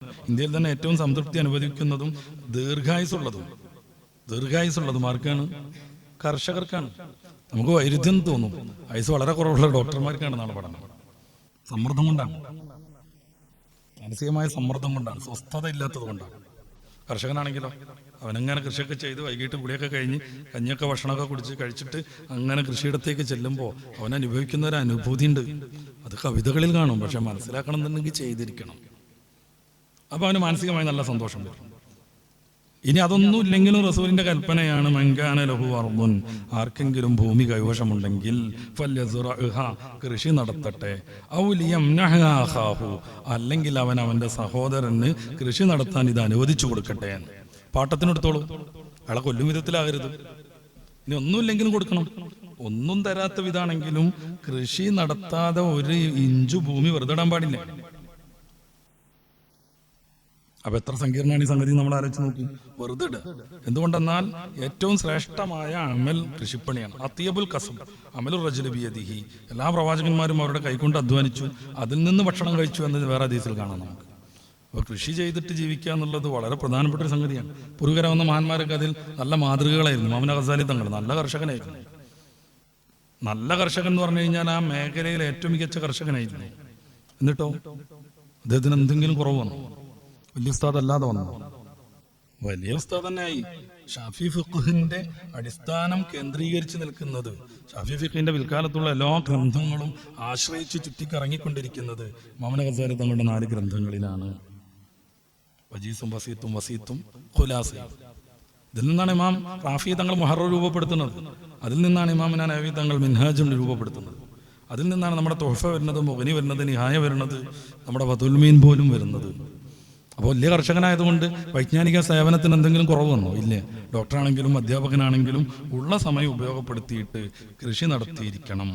ഇന്ത്യയിൽ തന്നെ ഏറ്റവും സംതൃപ്തി അനുഭവിക്കുന്നതും ദീർഘായുസുള്ളതും ആർക്കാണ്? കർഷകർക്കാണ്. നമുക്ക് വൈരുദ്ധ്യം തോന്നും, ആയുസ് വളരെ കുറവുള്ള ഡോക്ടർമാർക്കാണ് നാളെ പഠനം. സമ്മർദ്ദം കൊണ്ടാണ്, മാനസികമായ സമ്മർദ്ദം കൊണ്ടാണ്, സ്വസ്ഥത ഇല്ലാത്തത് കൊണ്ടാണ്. കർഷകനാണെങ്കിലോ അവനങ്ങനെ കൃഷിയൊക്കെ ചെയ്ത് വൈകിട്ട് കുളിയൊക്കെ കഴിഞ്ഞ് കഞ്ഞിയൊക്കെ ഭക്ഷണമൊക്കെ കഴിച്ചിട്ട് അങ്ങനെ കൃഷിയിടത്തേക്ക് ചെല്ലുമ്പോൾ അവൻ അനുഭവിക്കുന്ന ഒരു അനുഭൂതി ഉണ്ട്. അത് കവിതകളിൽ കാണും, പക്ഷെ മനസ്സിലാക്കണം എന്നുണ്ടെങ്കിൽ ചെയ്തിരിക്കണം. അപ്പോൾ അവന് മാനസികമായി നല്ല സന്തോഷം വരും. ഇനി അതൊന്നും ഇല്ലെങ്കിലും റസൂലിന്റെ കൽപ്പനയാണ്, മൻകാന ലഹു അർദുൻ, ആർക്കെങ്കിലും ഭൂമി കൈവശമുണ്ടെങ്കിൽ ഫല്യസ്റഅ്ഹാ, കൃഷി നടത്തട്ടെ. ഔ ലിയംനഹ്ഹാ അഖാഹു, അല്ലെങ്കിൽ അവൻ അവന്റെ സഹോദരന് കൃഷി നടത്താൻ ഇത് അനുവദിച്ചു കൊടുക്കട്ടെ. പാട്ടത്തിനെടുത്തോളൂ, അയാളെ കൊല്ലും വിധത്തിലാകരുത്. ഇനി ഒന്നുമില്ലെങ്കിലും കൊടുക്കണം. ഒന്നും തരാത്ത വിധാണെങ്കിലും കൃഷി നടത്താതെ ഒരു ഇഞ്ചു ഭൂമി വെറുതെ ഇടാൻ പാടില്ല. അപ്പൊ എത്ര സങ്കീർണമാണ് ഈ സംഗതി, നമ്മൾ ആലോചിച്ച് നോക്കി. വെറുതെ ഇടുക. എന്തുകൊണ്ടെന്നാൽ ഏറ്റവും ശ്രേഷ്ഠമായ അമൽ കൃഷിപ്പണിയാണ്. അത്തിയബുൽ കസ്ബ് അമലുർ റജുലി ബിയദിഹി. എല്ലാ പ്രവാചകന്മാരും അവരുടെ കൈകൊണ്ട് അധ്വാനിച്ചു, അതിൽ നിന്ന് ഭക്ഷണം കഴിച്ചു എന്ന് വേറെ ഹദീസിൽ കാണാം നമുക്ക്. അപ്പോൾ കൃഷി ചെയ്തിട്ട് ജീവിക്കുക എന്നുള്ളത് വളരെ പ്രധാനപ്പെട്ട ഒരു സംഗതിയാണ്. പൂർവികര വന്ന മഹാന്മാരൊക്കെ അതിൽ നല്ല മാതൃകകളായിരുന്നു. ഇമാം ഗസാലി തങ്ങൾ നല്ല കർഷകനായിരുന്നു. നല്ല കർഷകൻ എന്ന് പറഞ്ഞു കഴിഞ്ഞാൽ ആ മേഖലയിൽ ഏറ്റവും മികച്ച കർഷകനായിരുന്നു. എന്നിട്ടോ അദ്ദേഹത്തിന് എന്തെങ്കിലും കുറവ് വന്നു? വലിയ ഉസ്താദ് അല്ലാതെ വന്നു? വലിയ ഉസ്താദ് തന്നെ ആയി. ഷാഫി ഫിഖ്ഹിന്റെ അടിസ്ഥാനം കേന്ദ്രീകരിച്ച് നിൽക്കുന്നത്, ഷാഫി ഫിഖ്ഹിന്റെ പിൽക്കാലത്തുള്ള എല്ലാ ഗ്രന്ഥങ്ങളും ആശ്രയിച്ച് ചുറ്റിക്കറങ്ങിക്കൊണ്ടിരിക്കുന്നത് ഇമാം ഗസാലി തങ്ങളുടെ 4 ഗ്രന്ഥങ്ങളിലാണ്. വജീസും വസീത്തും ഖുലാസയും. ഇതിൽ നിന്നാണ് ഇമാം റാഫി തങ്ങൾ മുഹറർ രൂപപ്പെടുത്തുന്നത്. അതിൽ നിന്നാണ് ഇമാം നവവി തങ്ങൾ മിൻഹാജുൽ രൂപപ്പെടുത്തുന്നത്. അതിൽ നിന്നാണ് നമ്മുടെ തുഹഫ വരുന്നത്, മുഗ്നി വരുന്നത്, നിഹായ വരുന്നത്, നമ്മുടെ ഫതുൽ മീൻ പോലും വരുന്നത്. അപ്പോൾ വലിയ കർഷകനായതുകൊണ്ട് വൈജ്ഞാനിക സേവനത്തിന് എന്തെങ്കിലും കുറവ് വന്നോ? ഇല്ല. ഡോക്ടറാണെങ്കിലും അധ്യാപകനാണെങ്കിലും ഉള്ള സമയം ഉപയോഗപ്പെടുത്തിയിട്ട് കൃഷി നടത്തിയിരിക്കണം.